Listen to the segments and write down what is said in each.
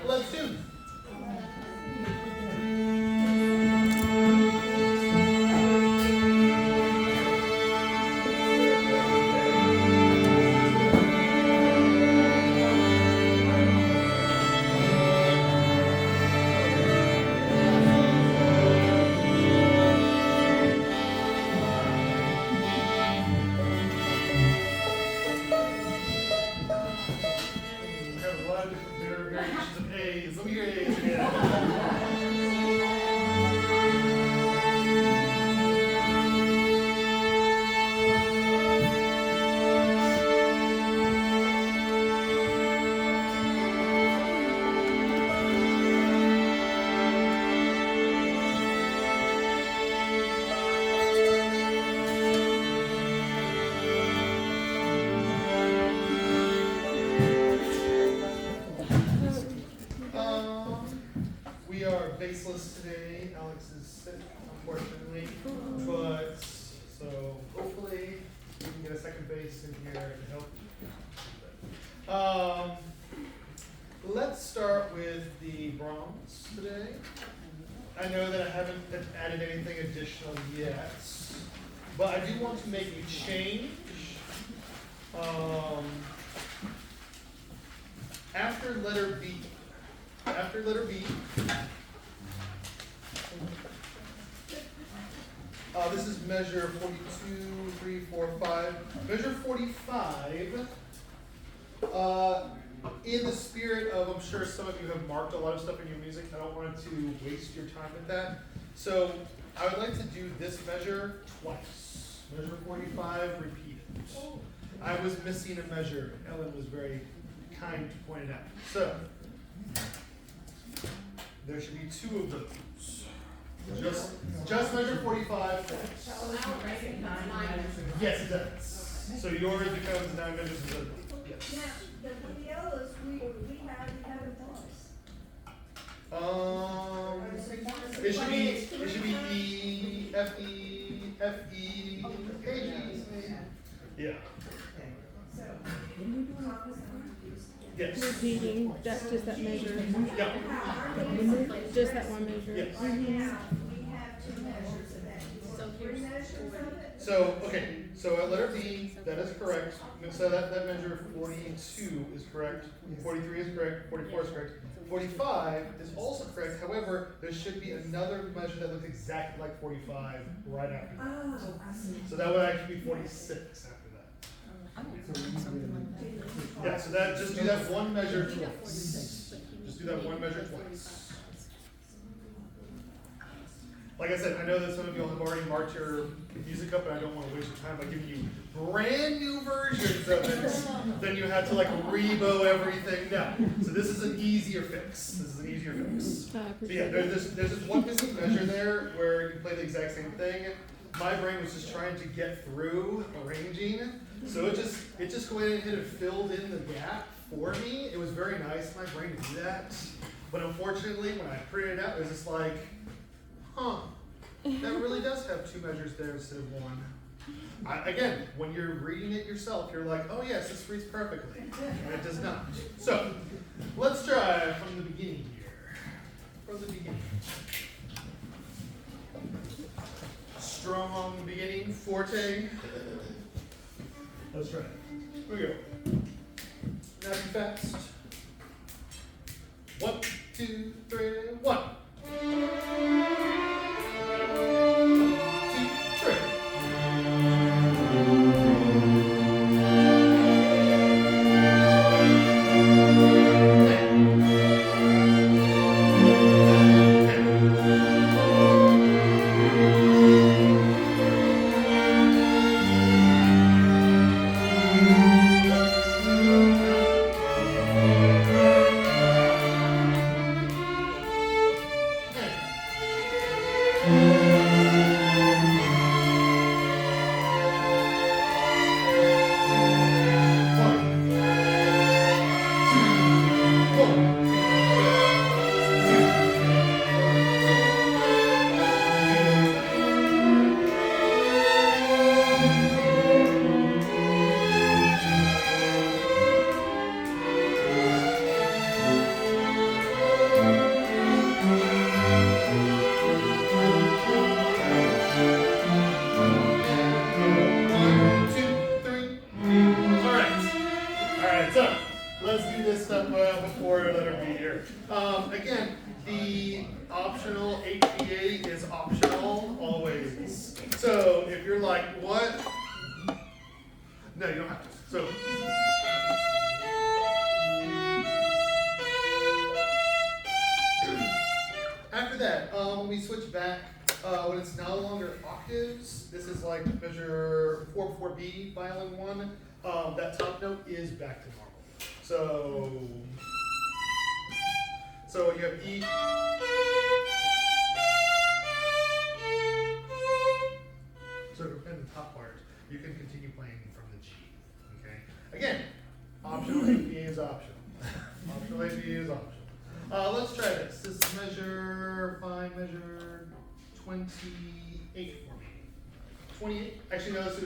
Let's do. We are baseless today. Alex is sick, unfortunately, but so hopefully we can get a second bass in here to help. Let's start with the Brahms today. I know that I haven't added anything additional yet, but I do want to make a change. After letter B, this is measure 42, 3, 4, 5. Measure 45, in the spirit of, I'm sure some of you have marked a lot of stuff in your music. I don't want to waste your time with that. So I would like to do this measure twice. Measure 45, repeat it. I was missing a measure. Ellen was very kind to point it out. So there should be two of those. Just measure 45 twice. Yes, it does. So yours becomes 9 measures instead of 8. Yes. Now, the violas, we have it twice. It should be E, F, E, F, E, A, G. Yeah. So, Yes. Repeating just that measure. Yeah. Just that one measure. Yes. right now, we have two measures of that. So three measures of it? So, okay, so at letter B, that is correct. So that measure 42 is correct, 43 is correct, 44 is correct. 45 is also correct, however, there should be another measure that looks exactly like 45 right after that. Oh, I see. So that would actually be 46 after that. Yeah, so that, just do that one measure twice. Just do that one measure twice. Like I said, I know that some of you have already marked your music up, and I don't want to waste your time by giving you brand new versions of it. Then you have to like rebow everything. No. So this is an easier fix. This is an easier fix. So yeah, there's this one missing measure there where you play the exact same thing. My brain was just trying to get through arranging, so it just went ahead and filled in the gap for me. It was very nice of my brain to do that, but unfortunately, when I printed it out, it was just like, huh, that really does have two measures there instead of one. Again, when you're reading it yourself, you're like, oh yes, this reads perfectly. And it does not. So, let's try from the beginning here. From the beginning. Strong beginning, forte. Let's try it. Here we go. Now be fast. 1, 2, 3, 1. 2, 3. let's do this stuff before I let her be here. Again, the optional HPA is optional always. So if you're like, what? No, you don't have to. So. After that, when we switch back, when it's no longer octaves, this is like measure 4/4B, violin 1, that top note is back to normal. So you have E. So in the top part, you can continue playing from the G. Okay. Again, optional APA is optional. Optional APA is optional. Let's try this. This is measure 28 for me. 28? Actually, no, let's do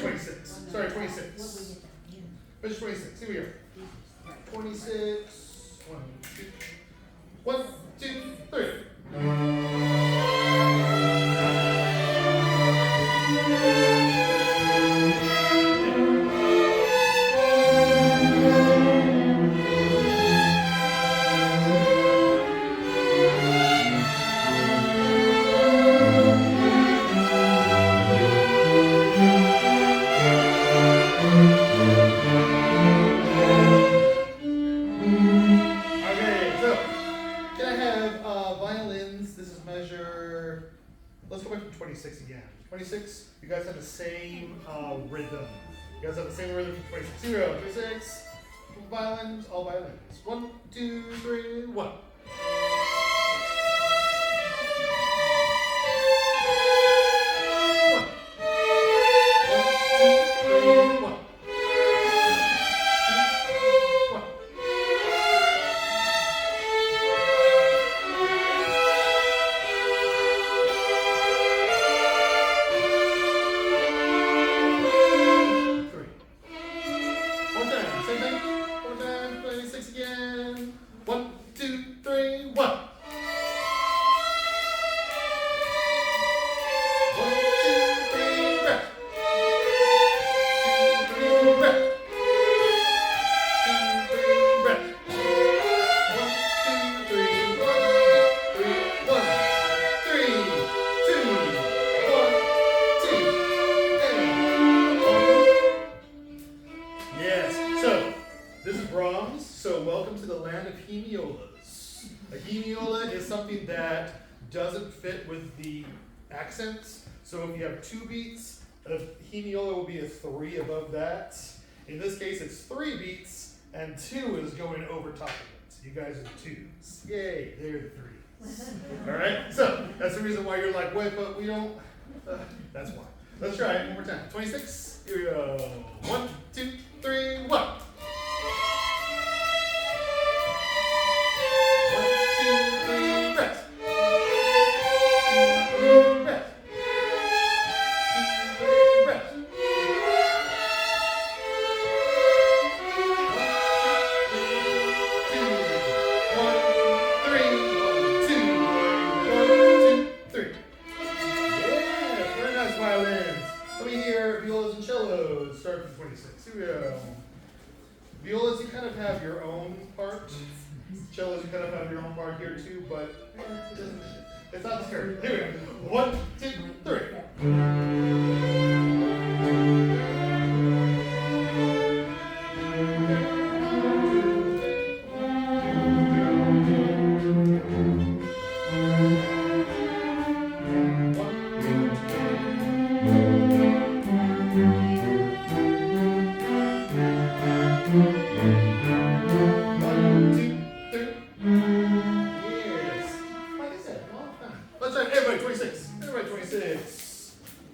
26. Sorry, 26. Measure 26. Here we go. 26. 1, 2, 3. Let's go back to 26 again. 26, you guys have the same rhythm. You guys have the same rhythm for 26. 0, 26, violins, all violins. 1, 2, 3, 1. Doesn't fit with the accents. So if you have 2 beats, a hemiola will be a 3 above that. In this case, it's 3 beats and 2 is going over top of it. You guys are 2s. Yay, they're the 3s. All right, so that's the reason why you're like, wait, but we don't. That's why. Let's try it one more time. 26. Here we go. 1, 2, 3, 1. Violas, you kind of have your own part. Cellos, you kind of have your own part here too, but it's not scary. Here we go. 1, 2, 3.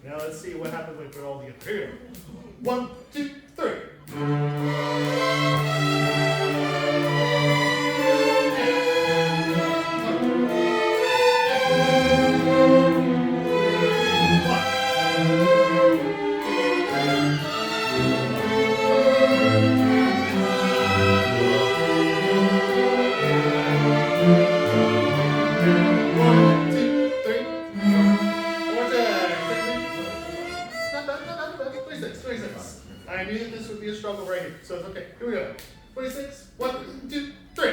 Now let's see what happens when 26. 1, 2, 3.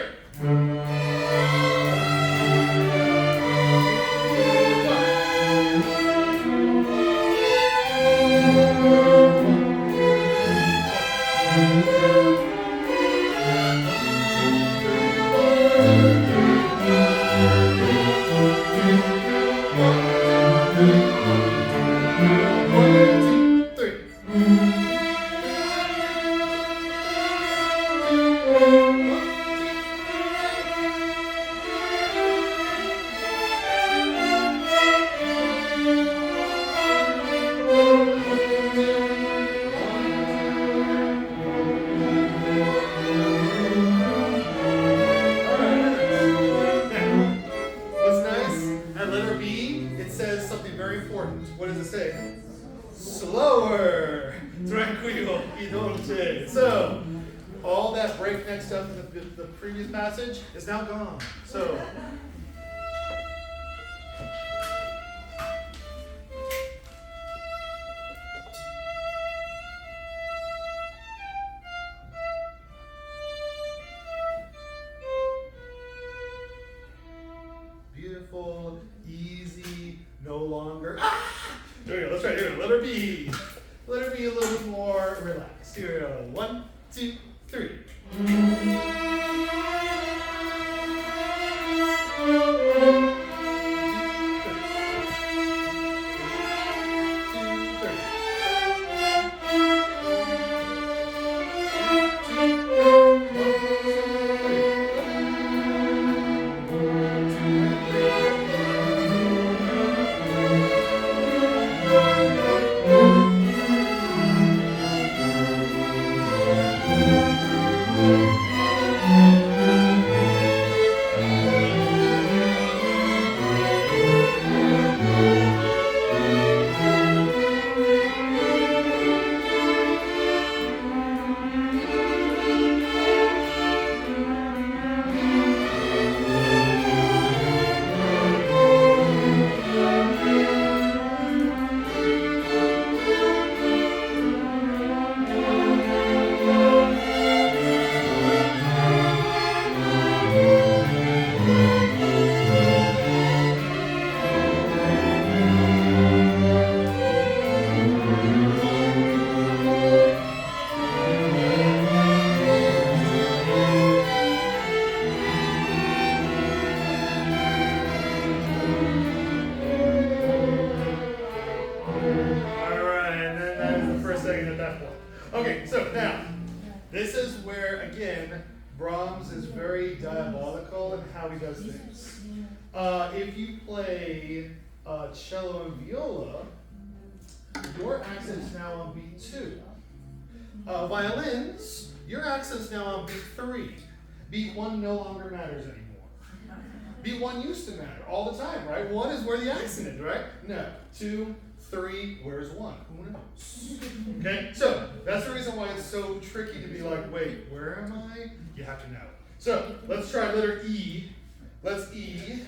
What's nice? At letter B, it says something very important. What does it say? Slower. Tranquilo y dolce. So, all that breakneck stuff in the previous passage is now gone. So, beautiful, easy, no longer. Ah! There we go. Let's try it here. Letter B. Letter B a little bit more relaxed. Here we go. 1, 2, 3. Okay, so now, this is where, again, Brahms is very diabolical in how he does things. If you play cello and viola, your accent's now on beat 2. Violins, your accent's now on beat 3. Beat 1 no longer matters anymore. Beat 1 used to matter all the time, right? 1 is where the accent is, right? No. 2, 3, where's 1? Who knows? Okay, so that's the reason why it's so tricky to be like, wait, where am I? You have to know. So let's try letter E. Let's E.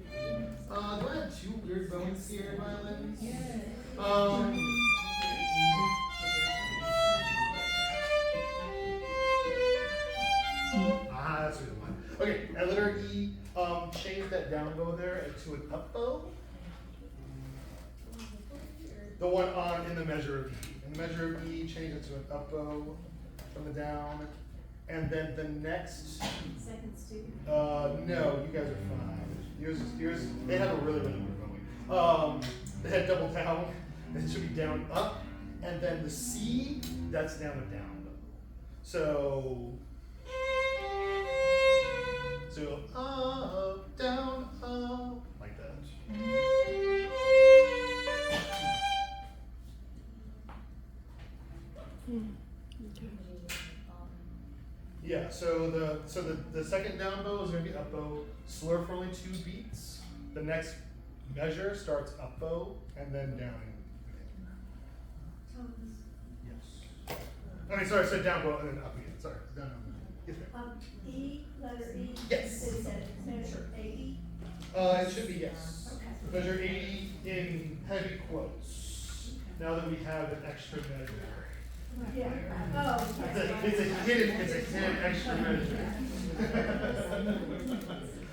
Do I have 2 weird bones here in violins? That's the one. Okay, at letter E, change that down bow there to an up bow. The one on in the measure of E. In the measure of E, change it to an up bow from the down. And then the next. Seconds too. No, you guys are fine. Yours, they have a really good number going. They had double down. It should be down, up. And then the C, that's down and down. So up, down, up, like that. Yeah, so the second down bow is going to be up bow, slur for only 2 beats. The next measure starts up bow and then down. Yes. I mean, sorry, I said down bow and then up again. Sorry, down. Yes, ma'am. E, letter E. Yes. Is that measure 80? It should be yes. Okay. Measure 80 in heavy quotes. Now that we have an extra measure. Yeah. Oh, It's a hidden extra measure.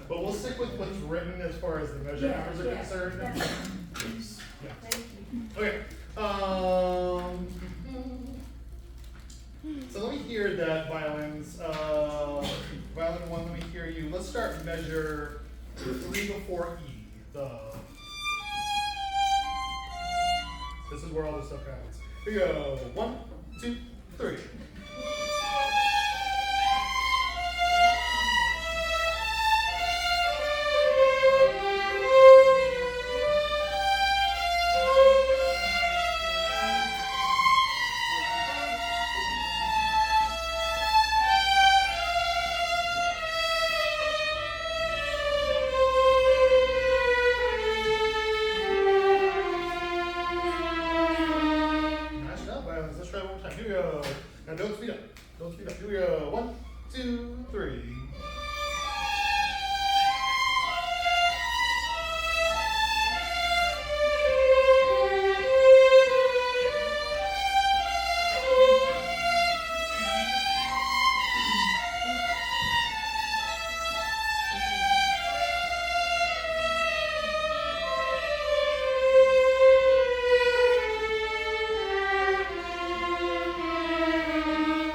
But we'll stick with what's written as far as the measure numbers are concerned. Yeah. thank you. Okay. So let me hear that violins. Violin 1, let me hear you. Let's start measure 3 before E. This is where all this stuff happens. Here we go. 1, 2, 3. Nice job, violins. Let's try it one more time. Here we go. Now don't speed up. Don't speed up. Here we go. 1, 2, 3.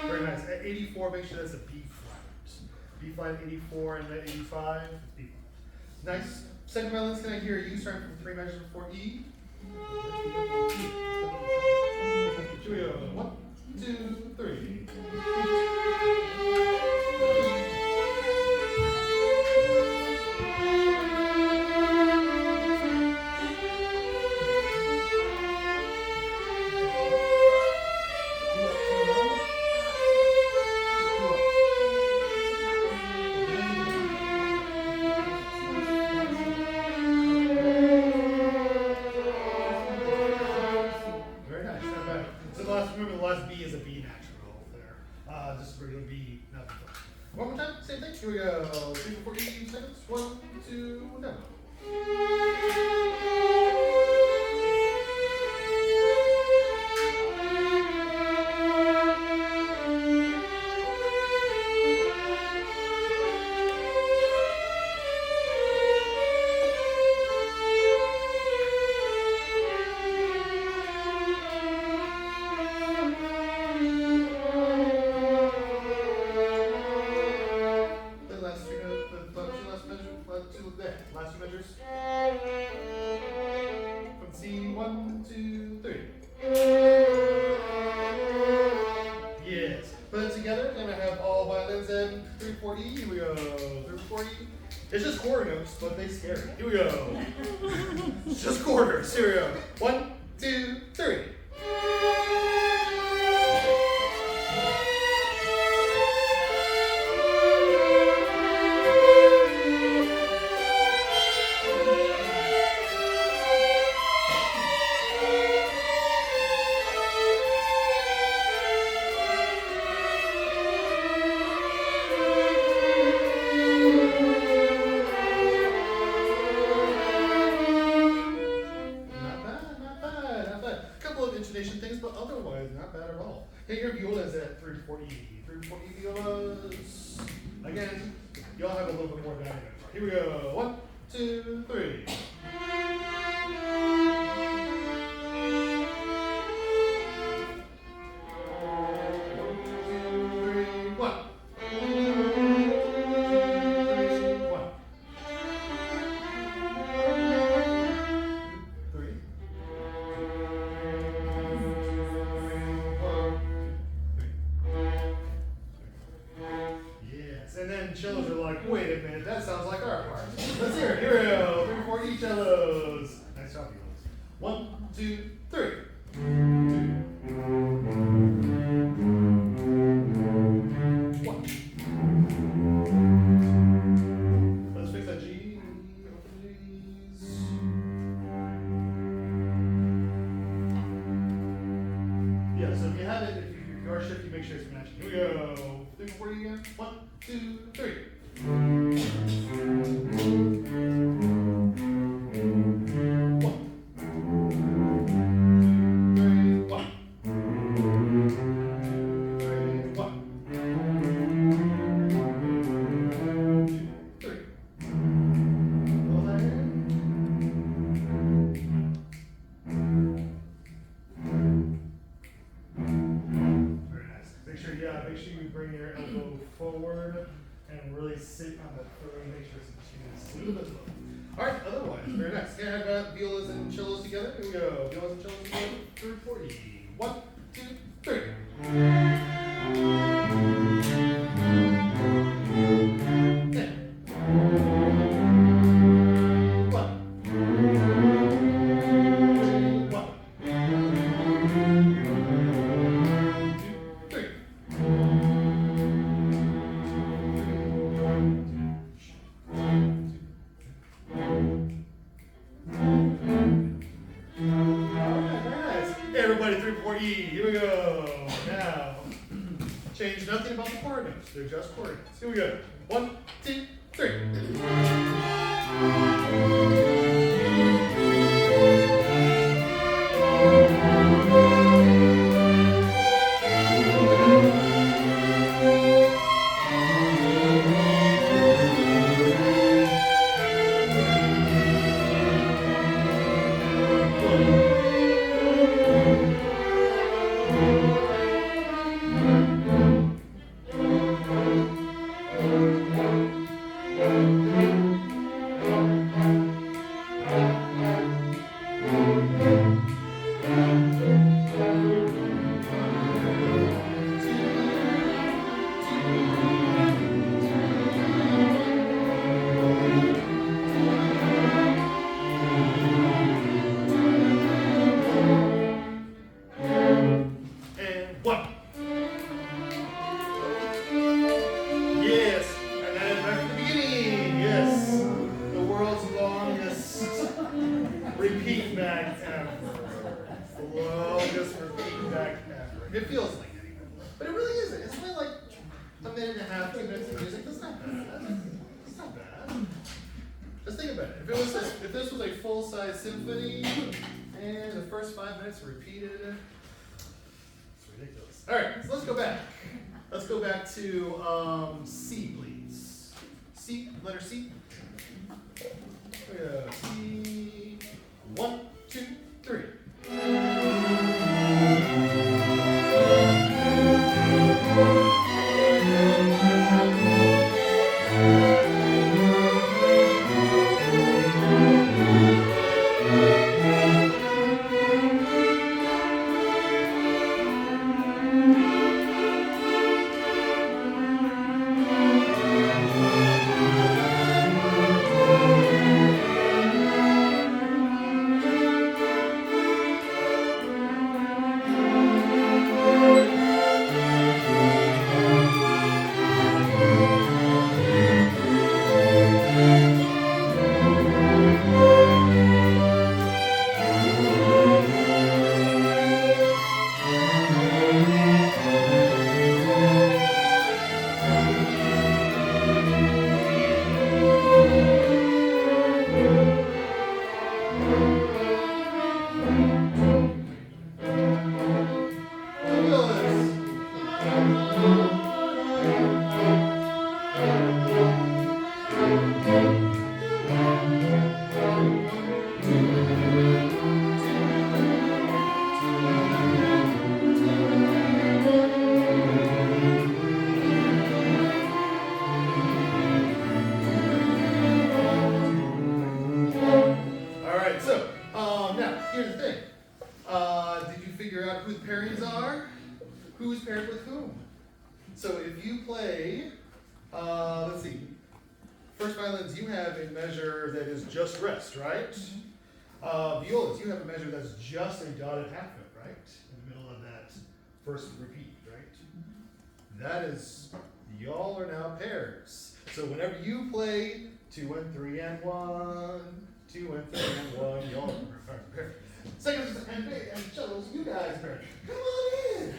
Very nice. At 84, make sure that's a B flat. B flat 84 and the 85, B flat. Nice. Second violins, can I hear you starting from 3 measures before E? Here we go. 1, 2, 3. Very nice, not bad. So remember the last B is a B natural there. Just a regular B, not B flat. One more time, same thing. Here we go. 3 before E seconds. 1, 2, no. The last two notes, the last two measures. From C, 1, 2, 3. Yes. Put it together, then I have all violins and 3, 4, E. Here we go. 3, 4, E. It's just quarter notes, but they scare me. Here we go. It's just quarters. Here we go. 1, 2, 3. Not bad, not bad, not bad. Couple of intonation things, but otherwise not bad at all. Hey, your violas at 3 4 E. 3 4 E violas. Again, y'all have a little bit more value. Here we go. 1, 2, 3. Yes, and then cellos are like, wait a minute, that sounds like our part. Let's hear it. Here we go. 3 4 E cellos. Nice job, violas. 1, 2, 3. 1. Let's fix that G. Open Gs. Yeah, so if you have it, if you are shifting, make sure it's matching. Here we go. 3 4 E again. 1, 2, 3. 1. 3, 1. hard and really sit on the third and make sure it's in tune. Smooth as well. Alright, otherwise, very nice. Can I have violas and cellos together? Here we go. Violas and cellos together. 340. 1, 2, 3. Okay. 1, 2, 1. 2, 3. Everybody 340, here we go. Now, change nothing about the chord notes. They're just chord notes. Here we go. 1, 2, 3. It feels like it even. But it really isn't. It's only like a minute and a half, 2 minutes of music. That's not bad. It's not bad. Just think about it. If this was a full-size symphony and the first 5 minutes were repeated, it's ridiculous. Alright, so let's go back. Let's go back to C, please. C, letter C. C. 1, 2, 3. Who's paired with whom? So if you play, let's see, first violins, you have a measure that is just rest, right? Violas, you have a measure that's just a dotted half note, right? In the middle of that first repeat, right? That is, y'all are now pairs. So whenever you play 2 and 3 and 1, 2 and 3 and 1, y'all are pairs. Seconds and cellos, you guys are pairs. Come on in.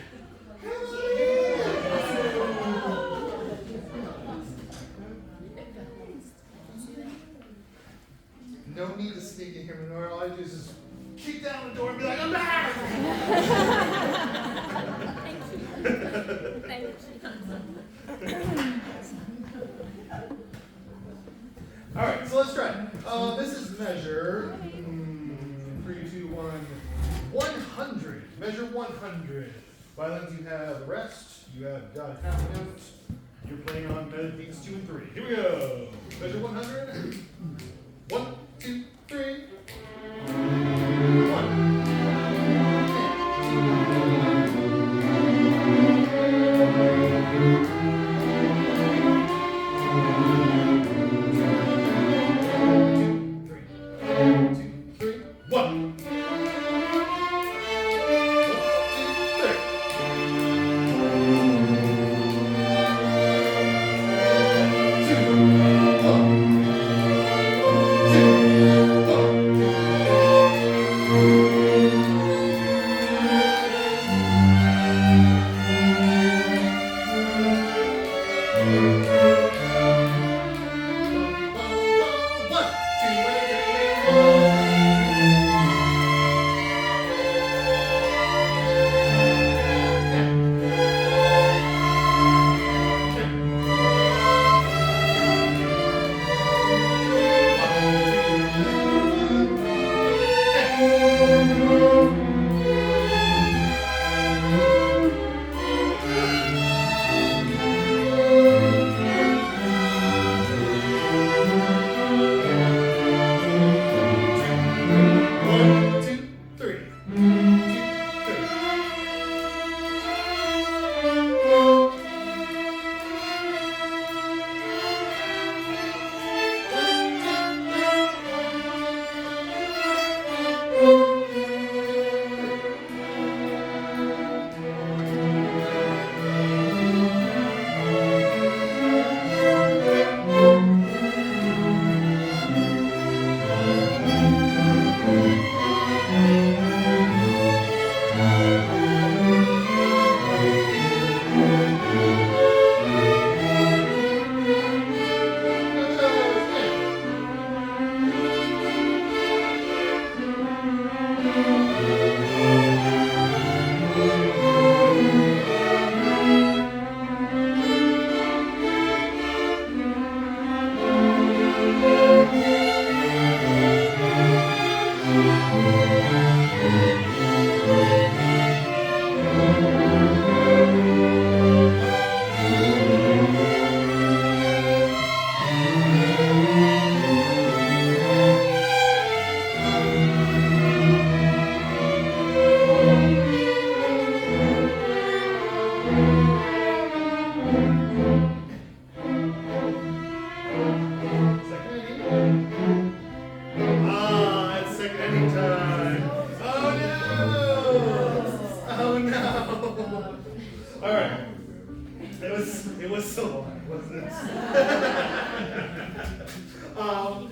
Come on in. No need to sneak in here, Menora. All I do is just kick down the door and be like, I'm back! Thank you. All right, so let's try. This is measure 3, 2, 1, 100. Measure 100. Violins, you have rest, you have dotted half note, You're playing on beats 2 and 3. Here we go. Measure 100. 1, 2, 3. 1.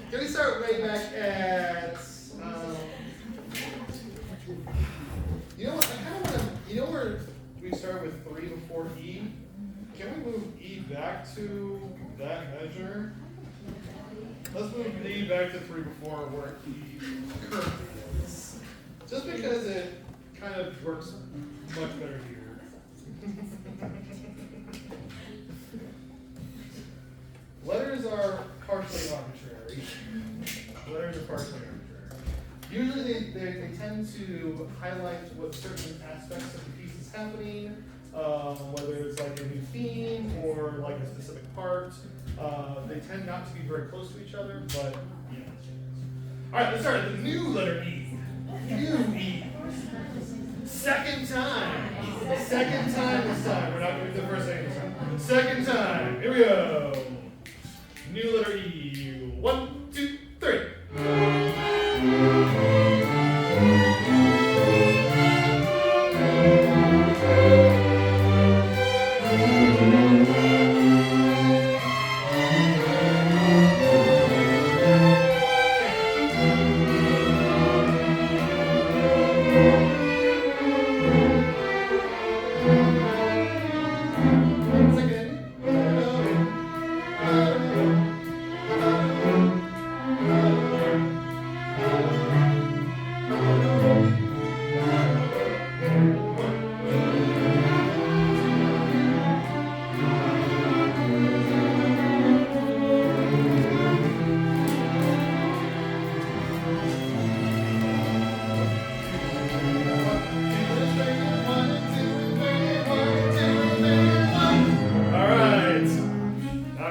Can we start way back at, you know what, I kind of want to, you know where we started with 3 before E? Can we move E back to that measure? Let's move E back to 3 before where E currently is. Just because it kind of works much better here. Letters are partially arbitrary. Letters are partially arbitrary. Usually they tend to highlight what certain aspects of the piece is happening, whether it's like a new theme or like a specific part. They tend not to be very close to each other, but yeah. Alright, let's start with the new letter E. New E. Second time. Second time this time. We're not going to do the first thing this time. Second time. Here we go. New letter E. 1, 2, 3.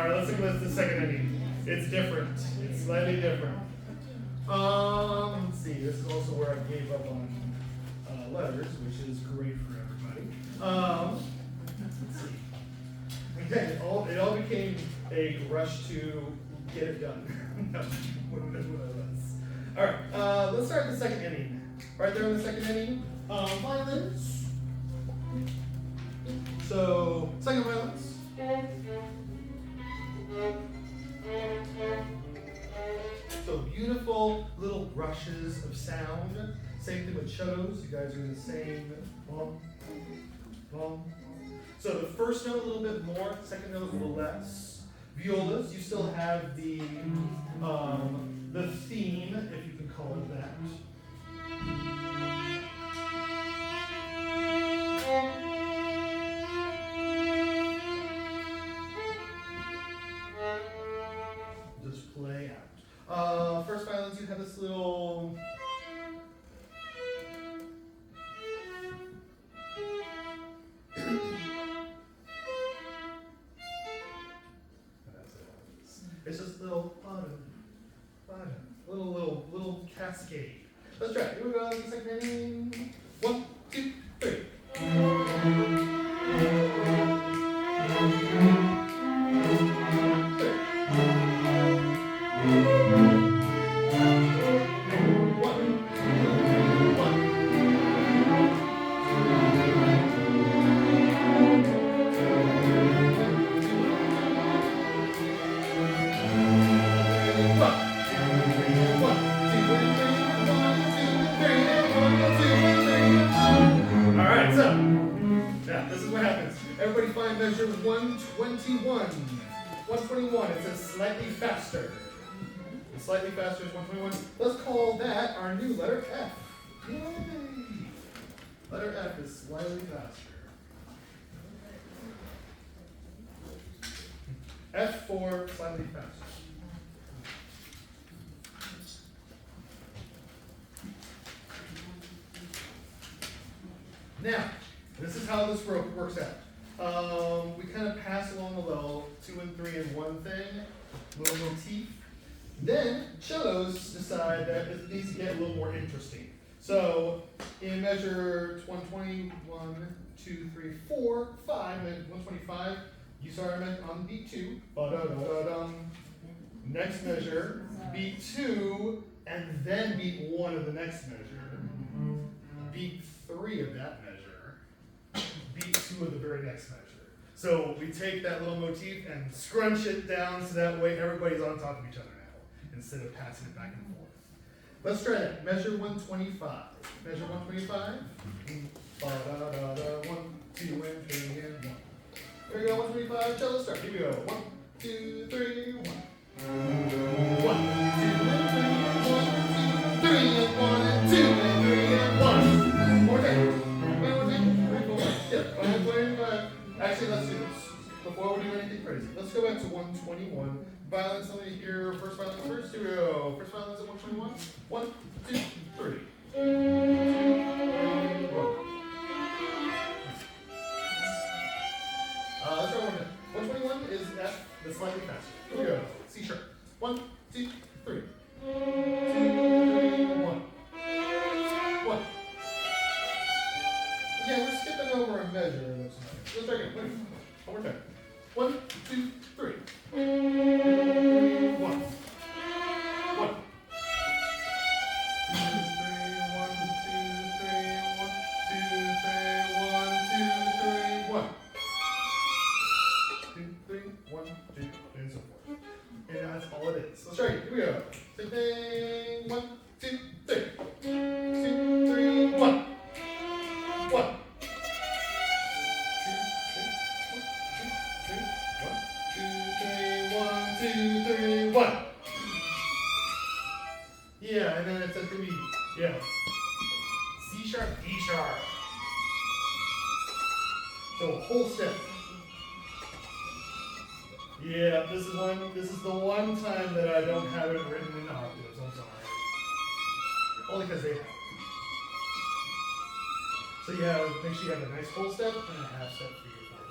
Alright, let's look at the second ending. It's different. It's slightly different. Let's see. This is also where I gave up on letters, which is great for everybody. Let's see. Again, it all became a rush to get it done. No, what it was. Alright, let's start the second inning. Right there in the second inning, violins. So, second violins. So beautiful little rushes of sound. Same thing with cellos. You guys are in the same bum, bum. So the first note a little bit more, second note a little less. Violas, you still have the theme, if you can call it that. Just play out. First violins, you have this little. It's just a little little cascade. Let's try it. Here we go. The second inning. 1, 2, 3. Alright, so now this is what happens. Everybody find measure 121. 121, it says slightly faster. Slightly faster is 121. Let's call that our new letter F. Yay! Letter F is slightly faster. F for slightly faster. Now, this is how this works out. We kind of pass along a little 2 and 3 in one thing, little motif. Then cellos decide that it needs to get a little more interesting. So in measure 120, 1, 2, 3, 4, 5, 125, you start on beat 2. Ba-da-da-da-dum. Next measure, beat 2, and then beat 1 of the next measure. Beat 3 of that measure. Beat 2 of the very next measure. So we take that little motif and scrunch it down so that way everybody's on top of each other now, instead of passing it back and forth. Let's try that. Measure 125. Measure 125. Ba-da-da-da. 1, 2, and 3, and 1. Here we go, 125. Cello start. Here we go. 1, 2, 3, 1. 1, 2, and 3, 1, 2, 3, and 1, and 2, and 3, and 1. More time. One more time. Yeah, 125. Actually, let's do this. Before we do anything crazy, let's go back to 121. Violins, let me hear first violin first. Here we go. First violins at 121. 1, 2, 3. Let's try one more. 121 is F, but slightly faster. Here we go. C sharp. 1, 2, 3. 2, 3, 1. 1. Yeah, we're skipping over a measure, it looks like. Let's try again. One more time. 1, 2, 3. 1. 1. Let's try it. Here we go. Same thing. 1, 2, 3. 2, 3, 1. 1. 1, 2, 3, 1. Yeah, and then it's at 3. Yeah. C sharp, D sharp. So a whole step. Yeah, this is the one time that I don't have it written in octaves, I'm sorry. Only because they have it. So you have, make sure you have a nice full step and a half step for your fourth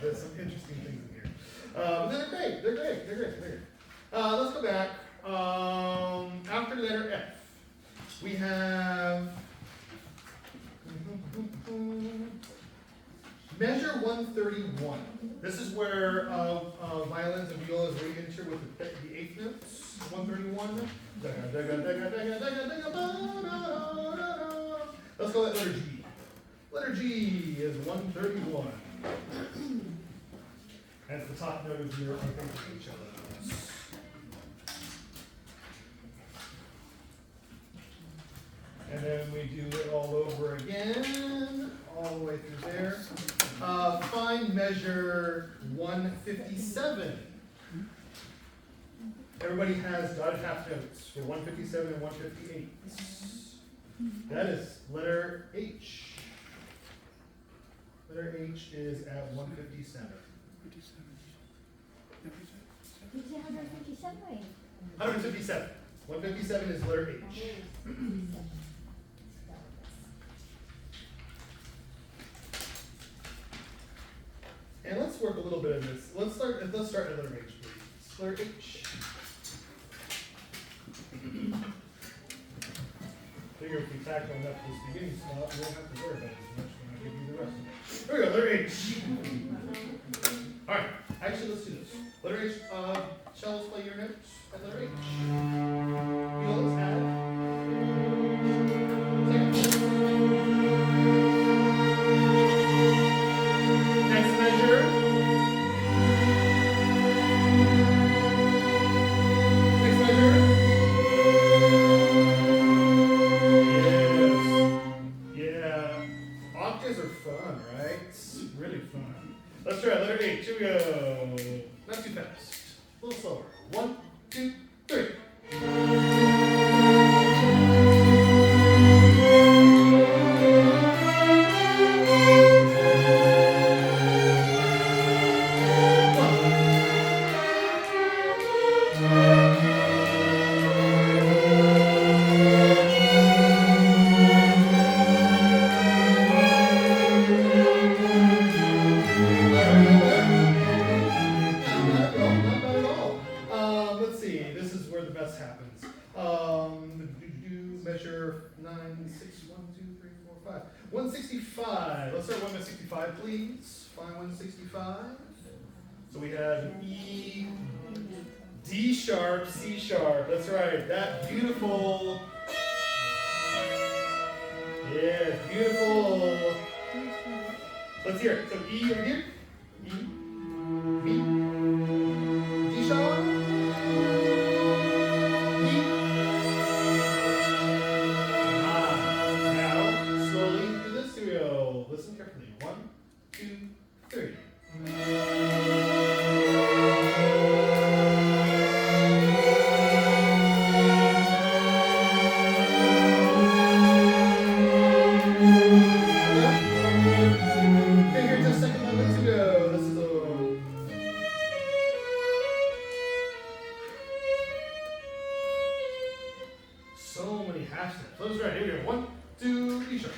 There's some interesting things in here. They're great. They're great. They're great. They're great. Let's go back. After letter F, we have measure 131. This is where violins and violas re-enter with the eighth notes. 131. Let's call that letter G. Letter G is 131. That's the top note of your cellos. And then we do it all over again, all the way through there. Find measure 157. Everybody has dotted half notes for 157 and 158. That is letter H. Letter H is at 157. 157. 157. 157 is letter H. And let's work a little bit of this. Let's start at letter H, please. Letter H. Figure if we tack on up this beginning spot, we won't have to worry about it as much when I give you the rest of it. There we go, letter H. Alright, actually let's do this. Letter H, cellos play your notes at letter H. Violas add. Next measure. Next measure. Yes. Yeah. Octaves are fun, right? It's really fun. Let's try letter H. Here we go. Not too fast. A little slower. 1, 2, 3. Measure 9, 6, 1, 2, 3, 4, 5. 165. Let's start 165, please. Find 165. So we have E, D sharp, C sharp. That's right. That beautiful. Yeah, beautiful. Let's hear it. So E over here. E, B, D sharp. Listen carefully. 1, 2, 3. Okay, here's just a second moment to go. This is a so many half steps. Let's try. Here we go. 1, 2, D sharp.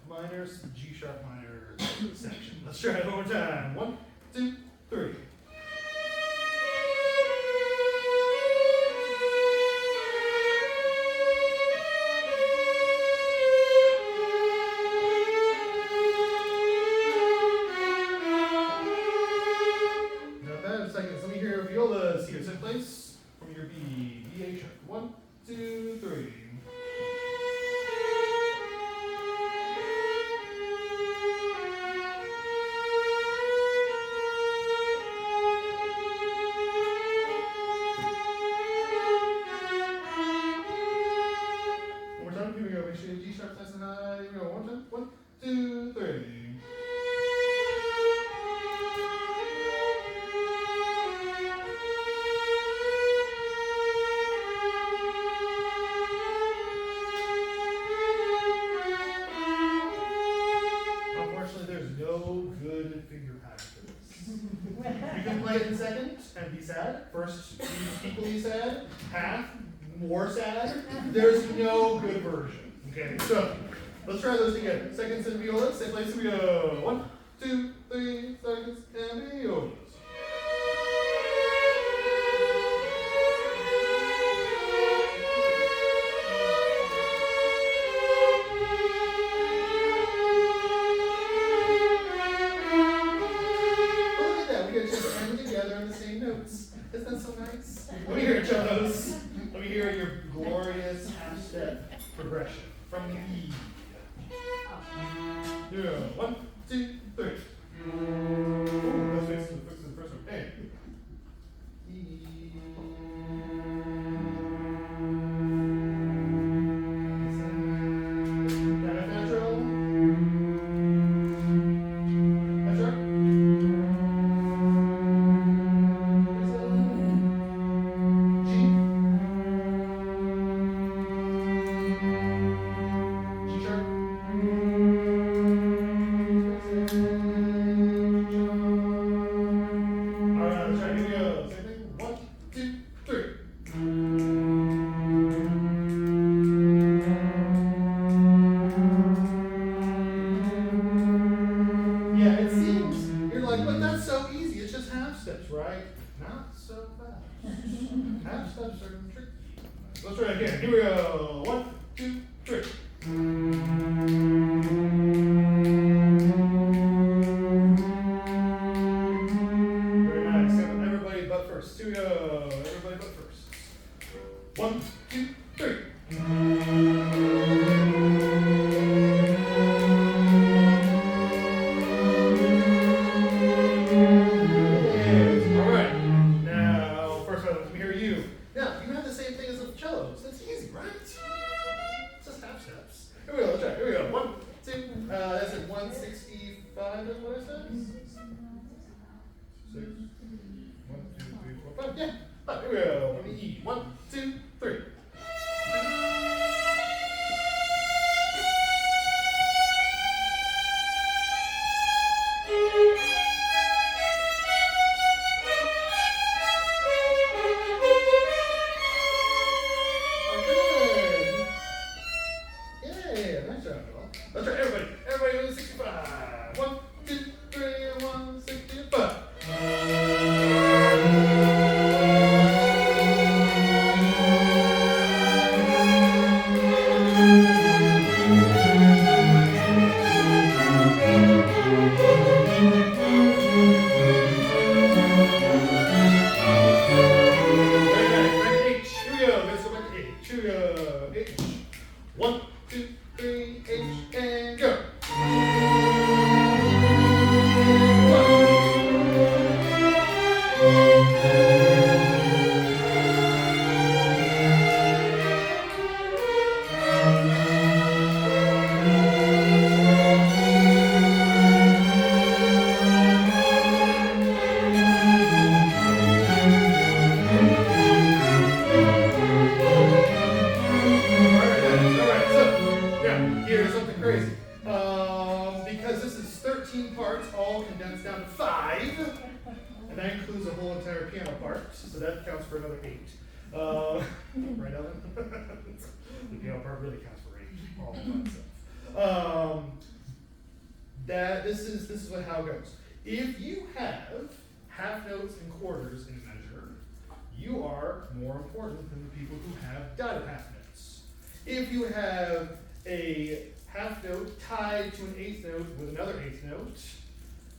Minor, G sharp minor section. Let's try it one more time. 1, 2, 3. Not bad. Seconds. Let me hear your violas here. Second place from your B. B A sharp. 1, 2, 3. G sharp nice and high. Here we go. One time. 1, 2, 3. get in second and be sad. First, be equally sad. Half, more sad. There's no good version. Okay, so let's try those together. Seconds and violas. Same place we go. 1, 2, 3 seconds and violas. Isn't that so nice? Let me hear it, cellos. Let me hear your glorious half-step progression from the E. Yeah, 1, 2, 3. Ooh, let's fix the first one. Hey. E. That natural. That's right. Right? Not so fast. Half steps are tricky. Let's try it again. Here we go. 1, 2, 3. Very nice. Everybody but first. Here we go. Everybody but first. 1, 2, 3. That's at 165, is what I said? 6. 1, 2, 3, 4, 5. Yeah. Oh, here we go. Let me E. 1, 2, 3. Let's try everybody. Everybody 165. 1, 2, 3, 165. Very nice. Back to H. Here we go. Let's go back to H. Here we go. H. 1, 2, 3, H, and go. Here's something crazy. Because this is 13 parts, all condensed down to 5, and that includes a whole entire piano part, so that counts for another 8. Right, Ellen? The piano part really counts for 8, all by itself. This is how it goes. If you have half notes and quarters in a measure, you are more important than the people who have dotted half notes. If you have a half note tied to an eighth note with another eighth note,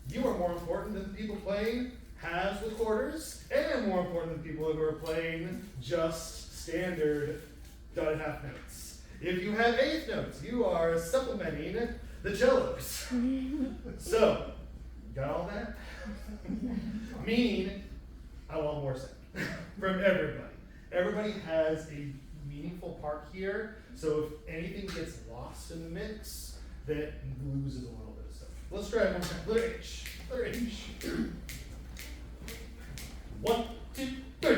you are more important than the people playing halves with quarters, and more important than people who are playing just standard dotted half notes. If you have eighth notes, you are supplementing the cellos. So, got all that? Meaning, I want more set from everybody. Everybody has a meaningful part here, so if anything gets lost in the mix, that loses a little bit of stuff. Let's try it one time. Letter H. Letter H. 1, 2, 3.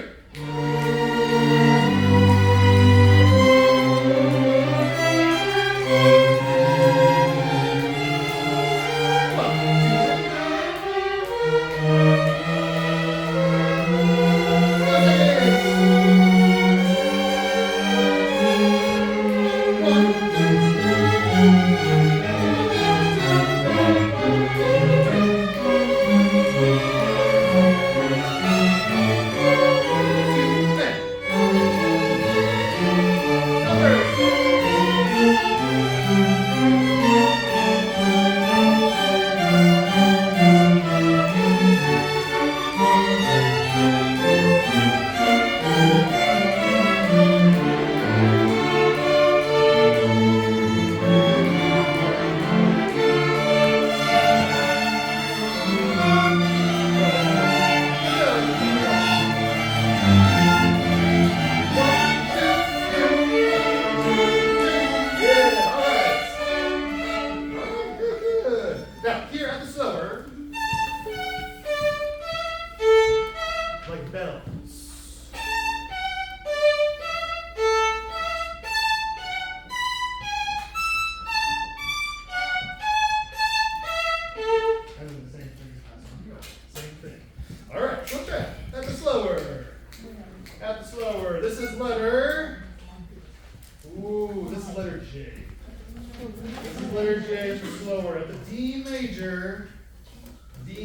Now, here at the slower, like bells. Kind of the same thing as last one. Same thing. All right, flip that. At the slower. At the slower. This is letter. Ooh, this is letter J. This is letter J at the slower. At the D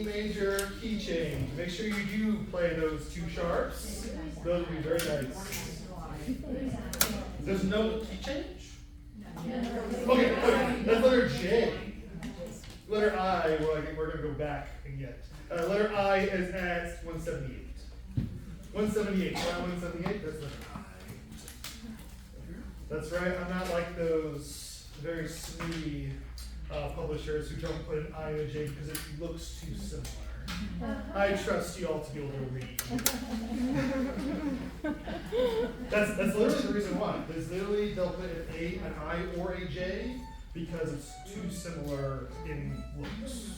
major key change. Make sure you do play those two sharps. Those would be very nice. There's no key change? Okay, that's letter J. Letter I, well, I think we're going to go back and get. Letter I is at 178. 178. Why 178? That's letter I. That's right. I'm not like those very snooty publishers who don't put an I and a J because it looks too similar. I trust you all to be able to read. That's literally the reason why. There's literally they'll put an I or a J because it's too similar in looks.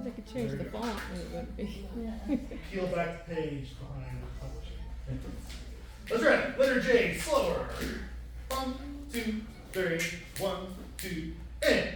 They could change the font and it wouldn't be. Peel back the page behind the publishing. That's right. Letter J, slower. 1, 2, 3. 1, 2, and.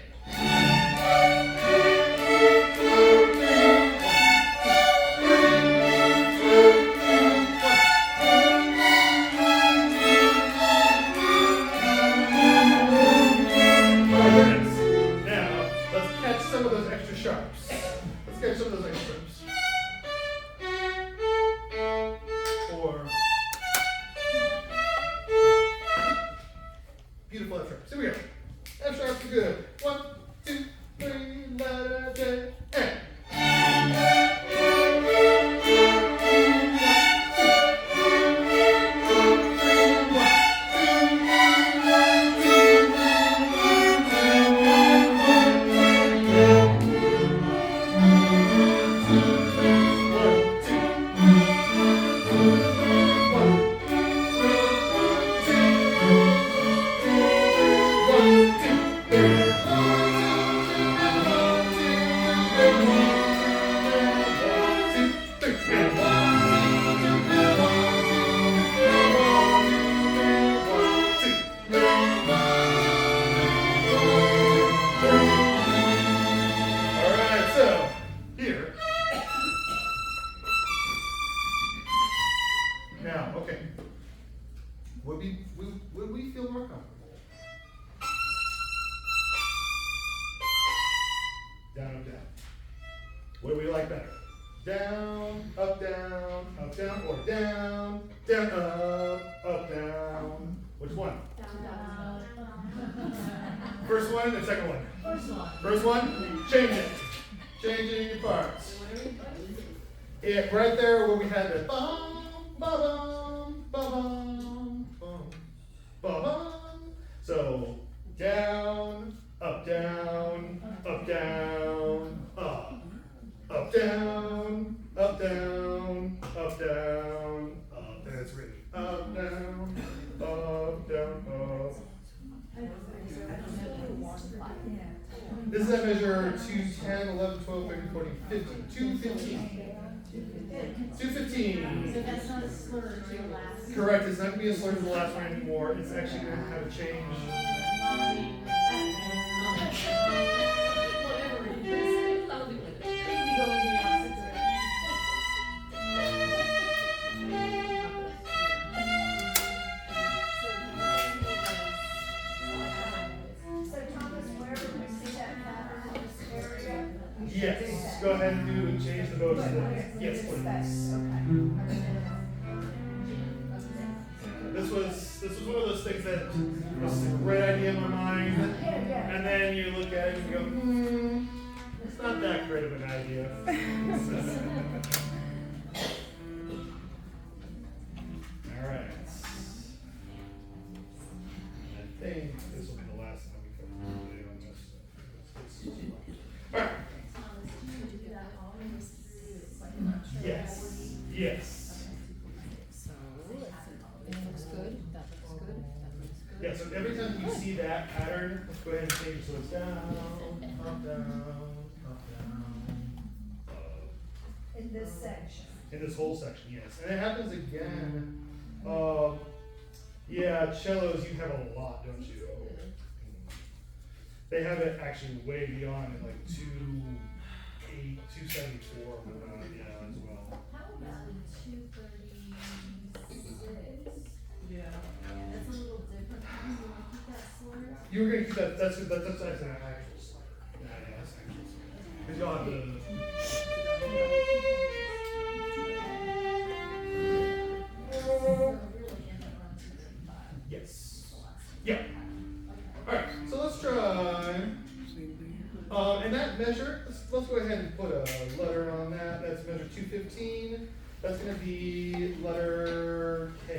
Beautiful F sharps. Here we go. F sharps are good. 1, 2, 3, letter J, and. Now, okay. Would we feel more comfortable? Down, up, down. What do we like better? Down, or down, down, up, down. Which one? Down. First one and second one? First one? Change it. Changing your parts. It right there where we had the bum, ba-bum, ba-bum, bum, ba-bum. So down, up, down, up, down, up, down, up, down, up, down, up. And it's written up, down, up, down, up. This is at measure 2, 10, 11, 12, 13, 14, 15. 215. 215. So that's not a slur to your last. Correct, it's not going to be a slur to the last one anymore. It's actually going to have a change. Whatever it is. I'll do it. It can be going in the opposite direction. So Thomas, wherever we see that pattern in this area. we should do Yes, that. go ahead and change the votes. Yes, please. This was one of those things that was a great idea in my mind, and then you look at it and you go, it's not that great of an idea. All right. I think this will be the last time we come today on this. All right. Yes. Yes. Yeah, so every time you see that pattern, go ahead and change it so it's down, up, down, up, In this whole section, yes. And it happens again. Yeah, cellos, you have a lot, don't you? They have it actually way beyond in like 2.8, 274, yeah, as well. How about 236? Yeah. That's a little different. You want to keep that slur? You were gonna keep that, that's an actual slider. Yeah, that's an actual slider. Because you'll have the. So really end up on 235. Yes. Yeah. Alright, so let's try. And that measure, let's go ahead and put a letter on that. That's measure 215. That's going to be letter K.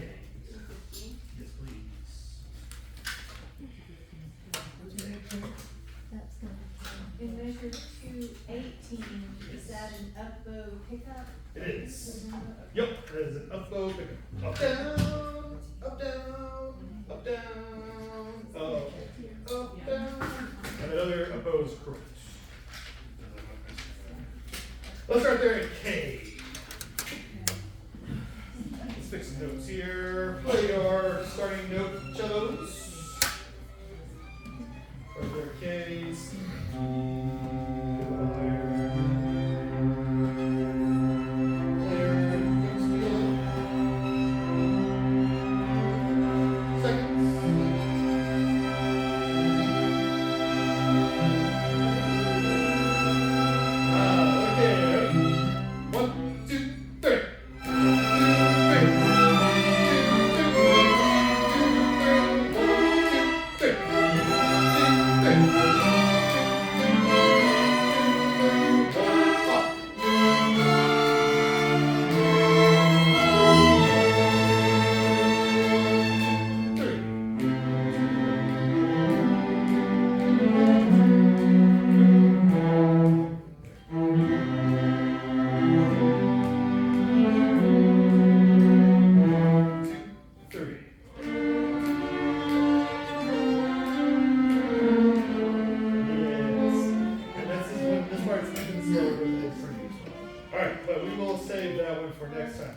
Yes, please. That's gonna be. In measure 218, is that an up bow pickup? It is. Yep, that is an up bow pickup. Up, down, up, down, up, down, up, down. And another up bow is correct. Let's start there at K. Let's fix some notes here. Play your starting note cellos. Start there at K.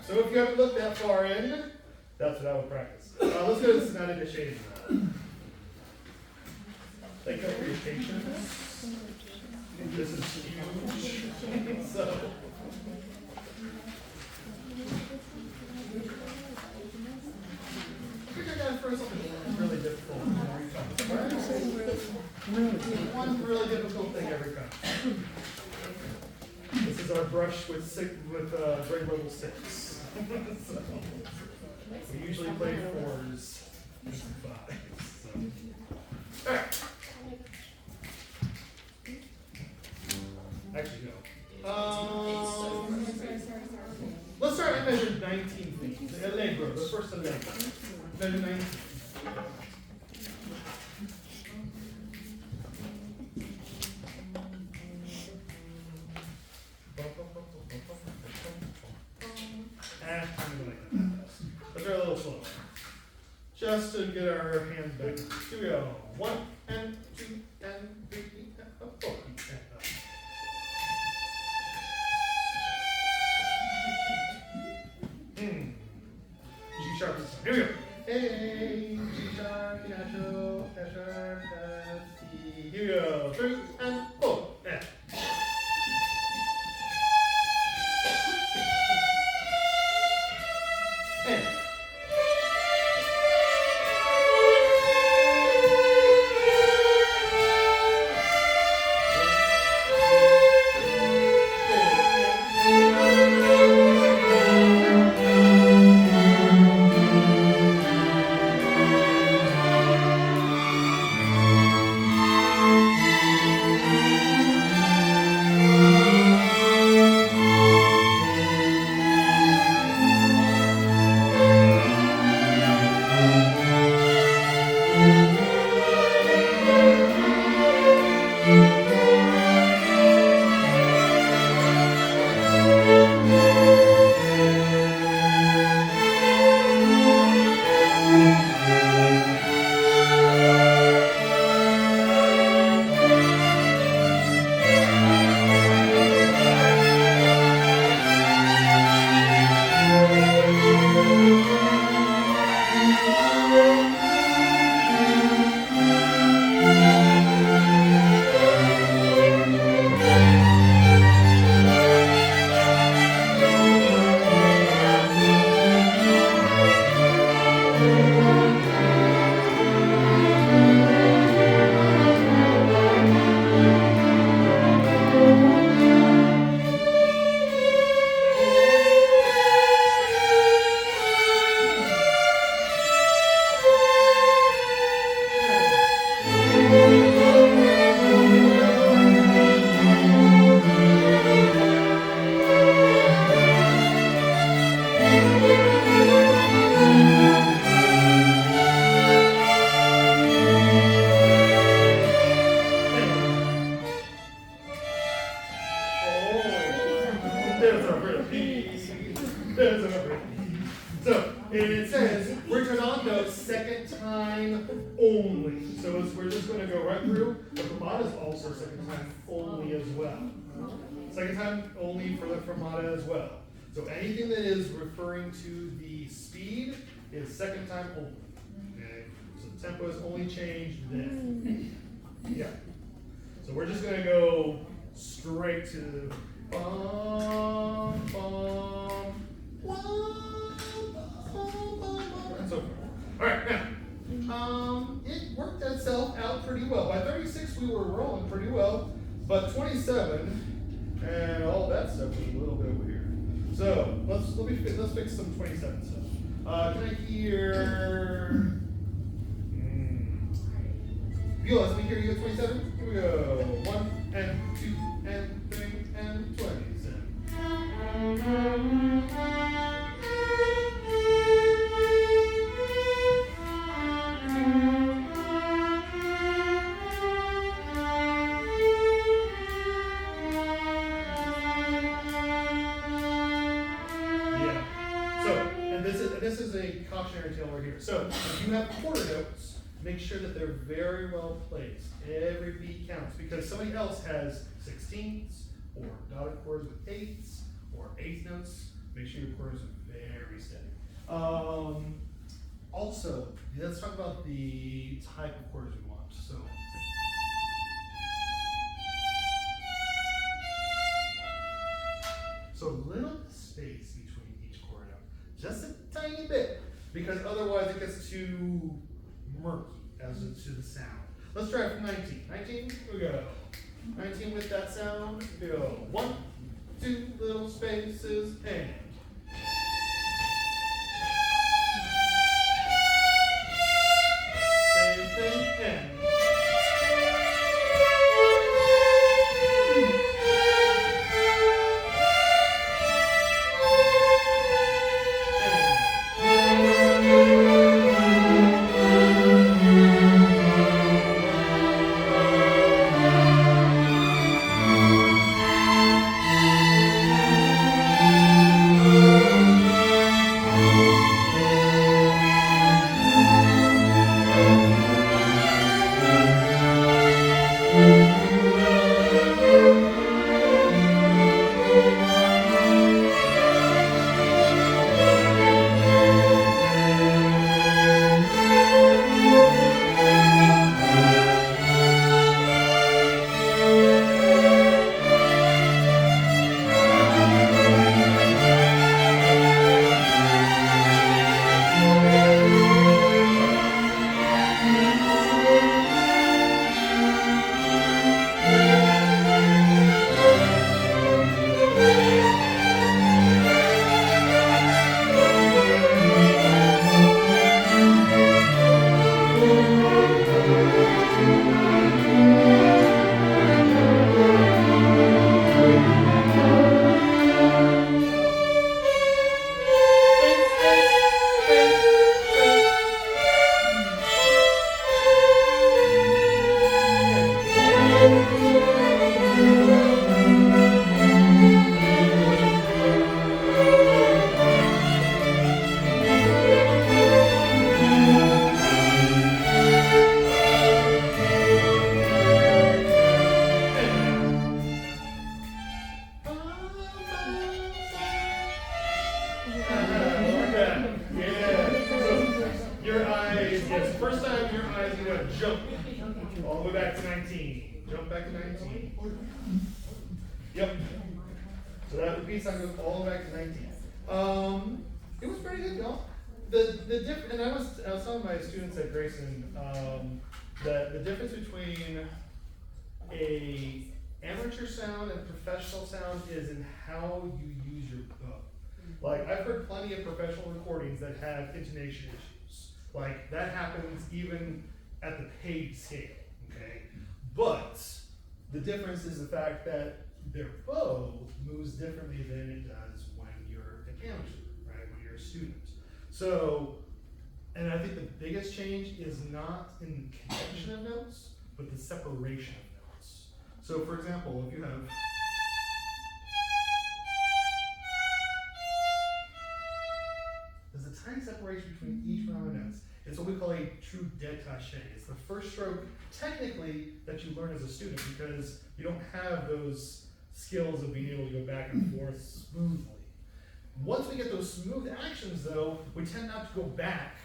So if you haven't looked that far in, that's what I would practice. Let's go to sonatic shading now. Thank you for your patience. This is huge. So. I think I got first something really difficult every time. One really difficult thing every time. This is our brush with grade level 6. So, we usually play 4s and 5s. So. Alright. Actually, no. Let's start at measure 19, please. Allegro, the first allegro. Measure 19. Let's try a little slower. Just to get our hands back. Here we go. 1 and 2 and 3 and 4 and 5. G sharp this time. Here we go. A, G sharp, E natural, F sharp, F, E. Here we go. 3 and 4 and. And. through, the fermata is also second time only as well. Second time only for the fermata as well. So anything that is referring to the speed is second time only. Okay? So the tempo is only changed then. Yeah. So we're just gonna go straight to bum, bum, and so forth. All right, now, it worked itself out pretty well. By 36, we were rolling pretty well, but 27 and all that stuff was a little bit weird. So let's fix some 27 stuff. Can I hear? Viola, let me hear you at 27. Here we go. 1 and 2 and 3 and 27. Yeah. So, and this is a cautionary tale right here. So, if you have quarter notes, make sure that they're very well placed. Every beat counts because somebody else has 16ths or dotted chords with 8ths or 8th notes. Make sure your chords are very steady. Also, let's talk about the type of chords we want. So a little space between each chord note, just a tiny bit, because otherwise it gets too murky as to the sound. Let's try it from 19. 19, here we go. 19 with that sound, we go. 1, 2 little spaces, and. Same thing, and. All the way back to 19. Jump back to 19. Yep. So that repeat sign goes all the way back to 19. It was pretty good, y'all. And I was telling my students at Grayson that the difference between a amateur sound and professional sound is in how you use your bow. Like, I've heard plenty of professional recordings that have intonation issues. Like, that happens even at the paid scale, okay? But the difference is the fact that their bow moves differently than it does when you're an amateur, right? When you're a student. So, and I think the biggest change is not in the connection of notes, but the separation of notes. So, for example, if you have there's a tiny separation between each round of notes. It's it's what we call a true détaché. It's the first stroke, technically, that you learn as a student because you don't have those skills of being able to go back and forth smoothly. Once we get those smooth actions, though, we tend not to go back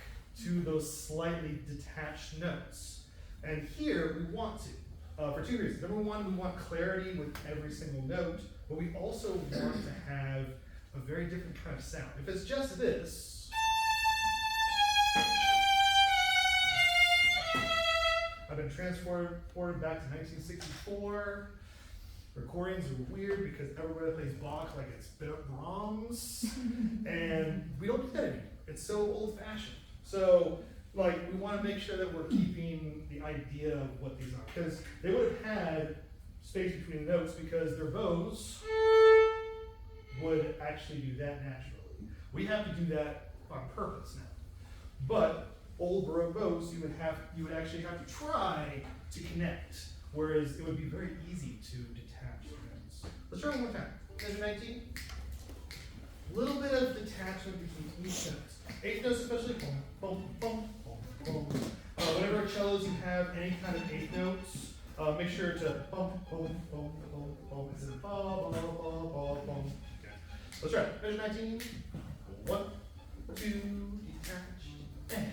to those slightly detached notes. And here, we want to, for two reasons. Number one, we want clarity with every single note, but we also want to have a very different kind of sound. If it's just this, I've been transported back to 1964. Recordings are weird because everybody plays Bach like it's Brahms, and we don't do that anymore. It's so old-fashioned. So, like, we want to make sure that we're keeping the idea of what these are, because they would have had space between the notes because their bows would actually do that naturally. We have to do that on purpose now. But old Baroque bows, you would actually have to try to connect, whereas it would be very easy to detach the notes. Let's try one more time. Measure 19. A little bit of detachment between each note. Eighth notes especially, boom, boom, boom, boom, boom. Whenever cellos you have any kind of eighth notes, make sure to boom, boom, boom, boom, boom, instead of ba, ba, ba, ba, boom. Okay. Let's try it. Measure 19. 1, 2, detach, and.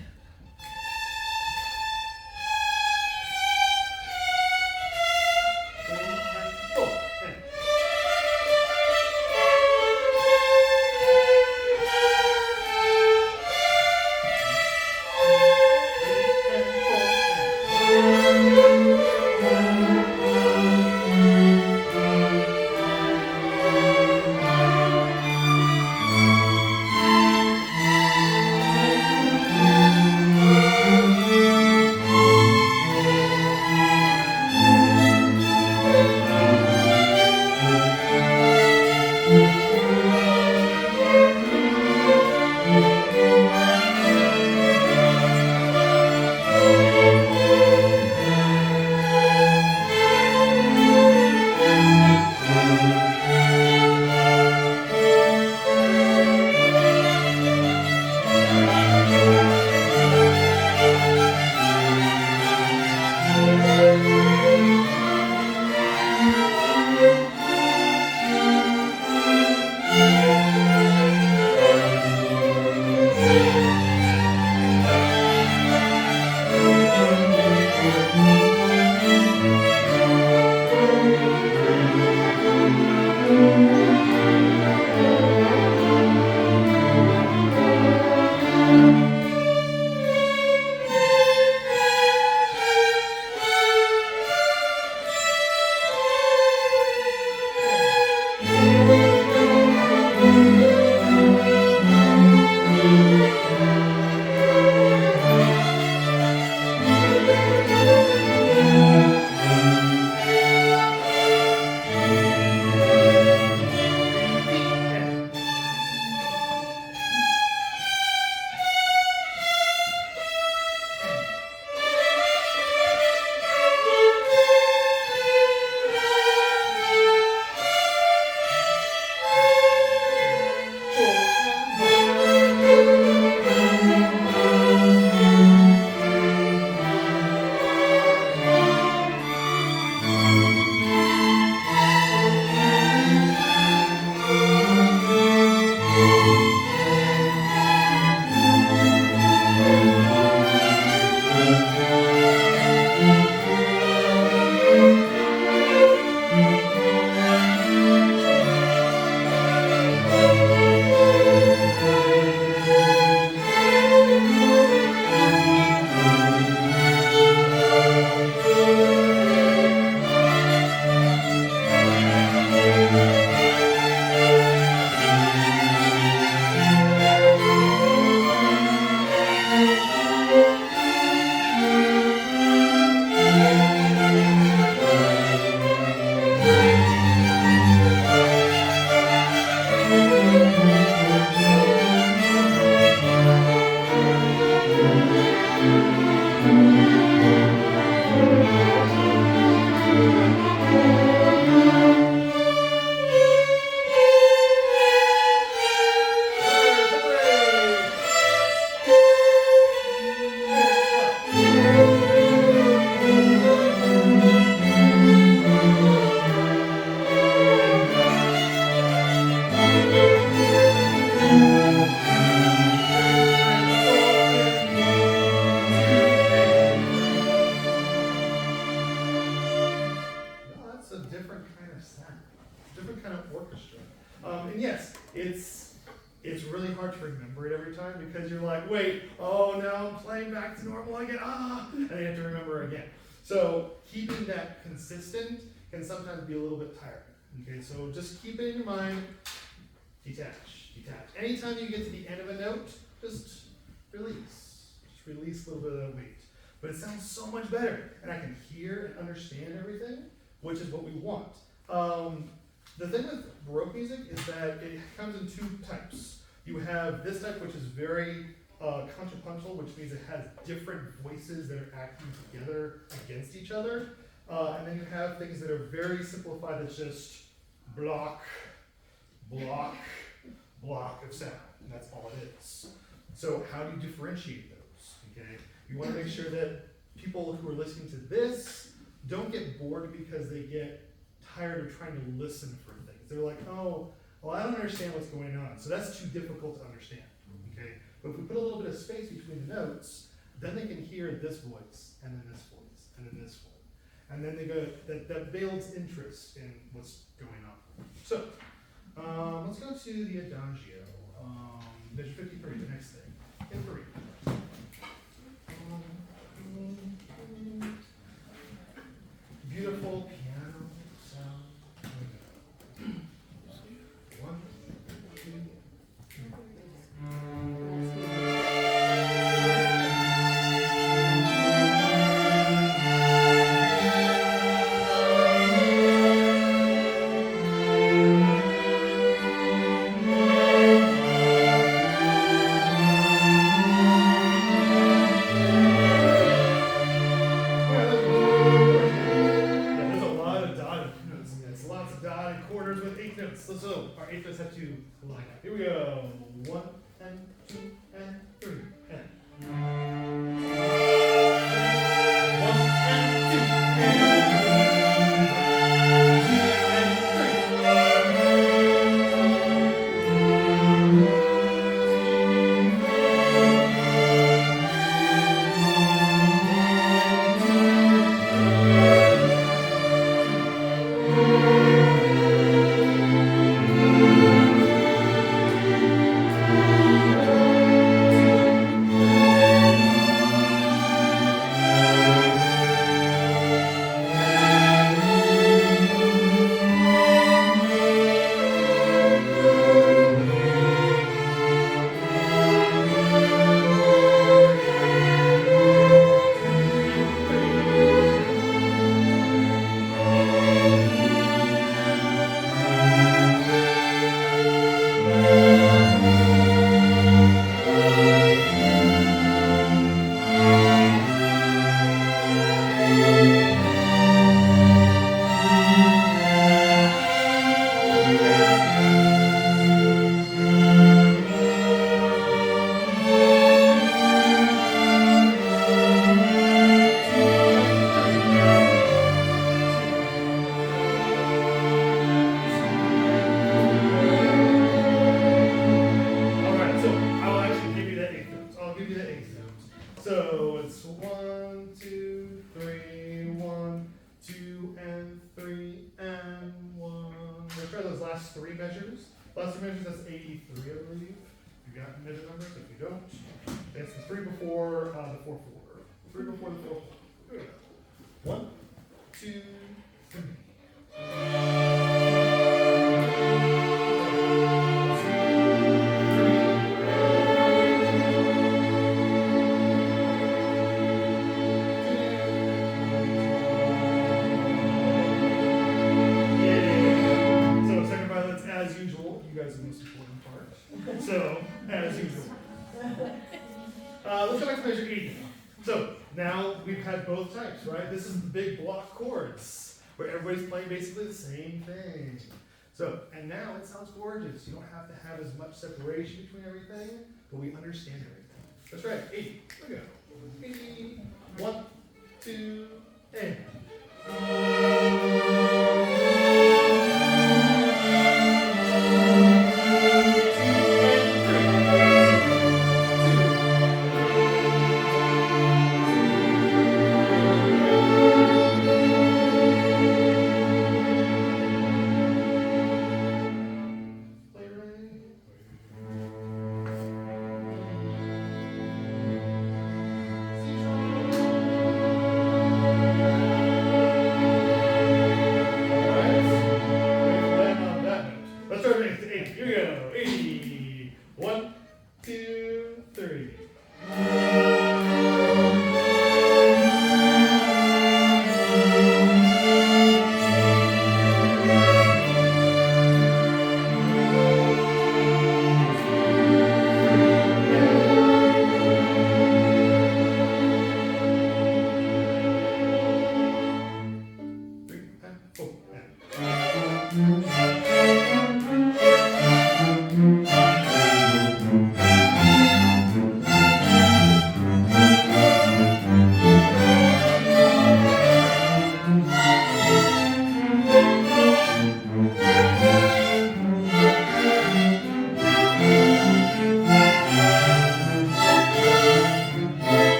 different kind of sound, different kind of orchestra. And yes, it's really hard to remember it every time because you're like, wait, oh no, I'm playing back to normal again, and you have to remember again. So keeping that consistent can sometimes be a little bit tiring. Okay, so just keep it in your mind, detach, detach. Anytime you get to the end of a note, just release. Just release a little bit of that weight. But it sounds so much better, and I can hear and understand everything, which is what we want. The thing with Baroque music is that it comes in two types. You have this type, which is very contrapuntal, which means it has different voices that are acting together against each other. And then you have things that are very simplified, that's just block, block, block of sound. And that's all it is. So how do you differentiate those? Okay, you want to make sure that people who are listening to this don't get bored because they get tired of trying to listen for things. They're like, oh, well, I don't understand what's going on. So that's too difficult to understand. Okay, but if we put a little bit of space between the notes, then they can hear this voice, and then this voice, and then this voice. And then they go, that builds interest in what's going on. So, let's go to the Adagio. Measure 53, the next thing. In 3. Beautiful piano sound. 1, 2, 3. So our eighth notes have to line up. Here we go. 1 and 2 and 3 and 1 and 2 So it's 1, 2, 3, 1, 2, and 3, and 1. Let's try those last three measures. Last three measures, that's 83, I believe. You got measure numbers? If you don't, it's the 3 before the 4 4. 3 before the 4 4. Here we go. 1, 2, 3. So, as usual. Let's go back to measure 80. So, now we've had both types, right? This is the big block chords, where everybody's playing basically the same thing. So, and now it sounds gorgeous. You don't have to have as much separation between everything, but we understand everything. That's right, 80. Here we go. 80. 1, 2, and.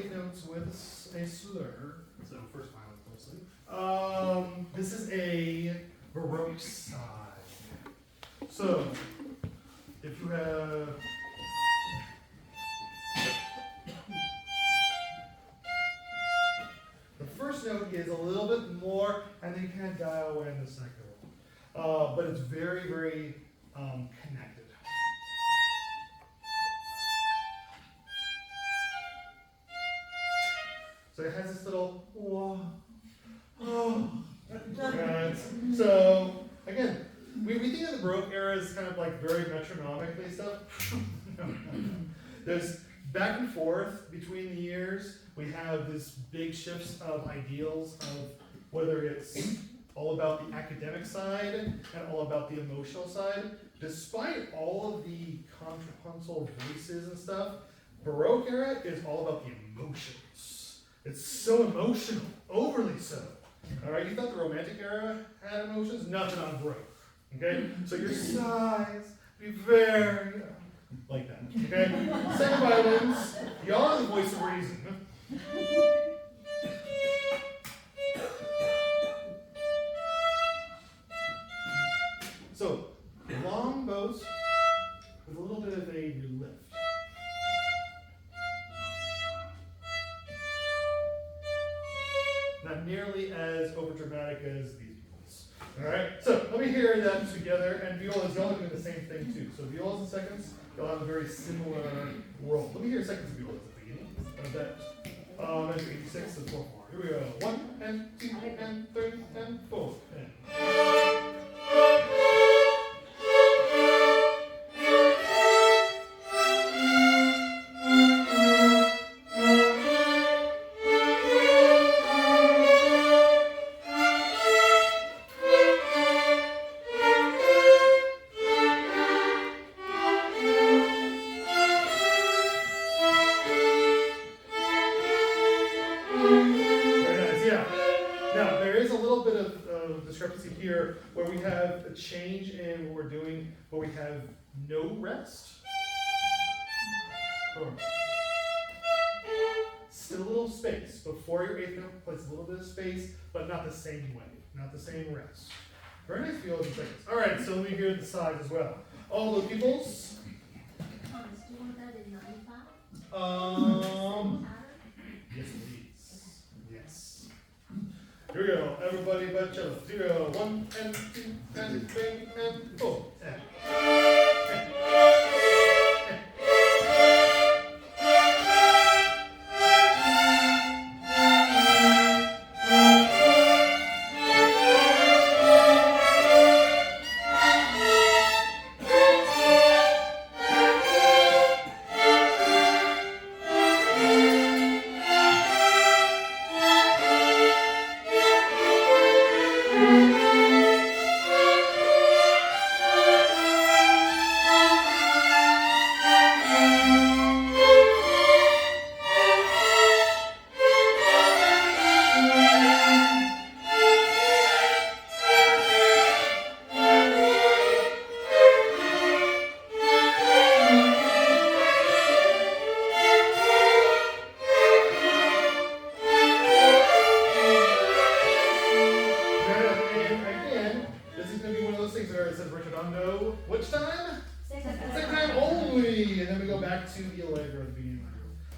eighth notes with a slur. So first violin closely. This is a Baroque side. So if you have the first note is a little bit more, and then you kind of dial away in the second one. But it's very, very connected. So it has this little wah, oh. Right. So again, we think of the Baroque era as kind of like very metronomically stuff. No. There's back and forth between the years. We have this big shifts of ideals of whether it's all about the academic side and all about the emotional side. Despite all of the contrapuntal voices and stuff, Baroque era is all about the emotions. It's so emotional, overly so. All right, you thought the Romantic era had emotions? Nothing on Baroque. Okay, so your sighs be very like that. Okay, second violins, y'all are the voice of reason. So long bows with a little bit of a lift. Not nearly as overdramatic as these violas. Alright, so let me hear them together, and violas, y'all are doing the same thing too. So violas and seconds, you'll have a very similar role. Let me hear seconds and violas at the beginning of that. Measure 86 and 4 more. Here we go. 1 and 2 and 3 and 4 and. Here where we have a change in what we're doing, where we have no rest. Still a little space. Before your eighth note, place a little bit of space, but not the same way, not the same rest. Very nice violas and seconds. All right, so let me hear the sides as well. All the peoples. Thomas, do you want that in 95? Yes, please. Yes. Here we go. Everybody but cello. 0, 1 and 2 and 3 and 4 and.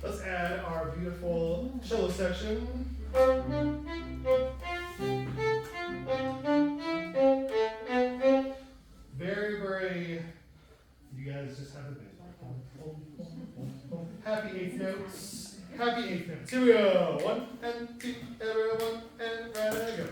Let's add our beautiful cello section. Very, very, you guys just have a bit. Happy eighth notes. Happy eighth notes. Here we go. 1 and 2, everyone, and ready to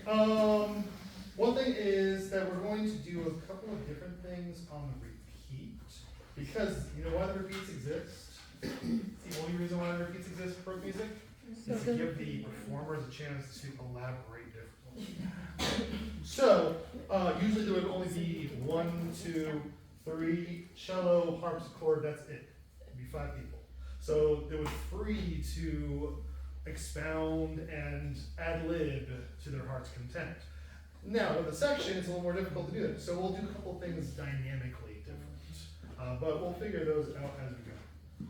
One thing is that we're going to do a couple of different things on the repeat, because you know why the repeats exist? It's the only reason why the repeats exist for music is to give the performers a chance to elaborate differently. So, usually there would only be 1, 2, 3, cello, harpsichord, that's it. It'd be 5 people. So it was free to expound and ad-lib to their heart's content. Now, with a section, it's a little more difficult to do that. So we'll do a couple things dynamically different. But we'll figure those out as we go.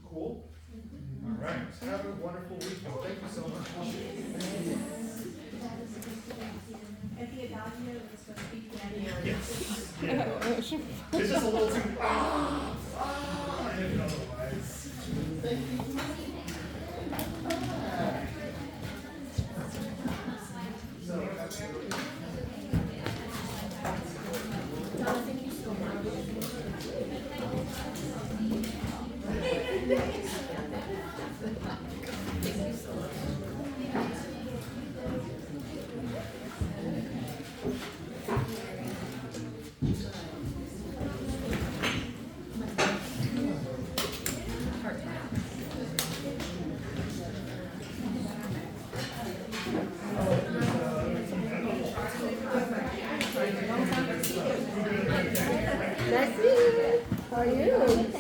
Cool? All right. Have a wonderful weekend. Thank you so much. At the Adagio, it's supposed to be piano. Yes. Yeah. It's just a little too. And otherwise. Thank you. That's it. How are you?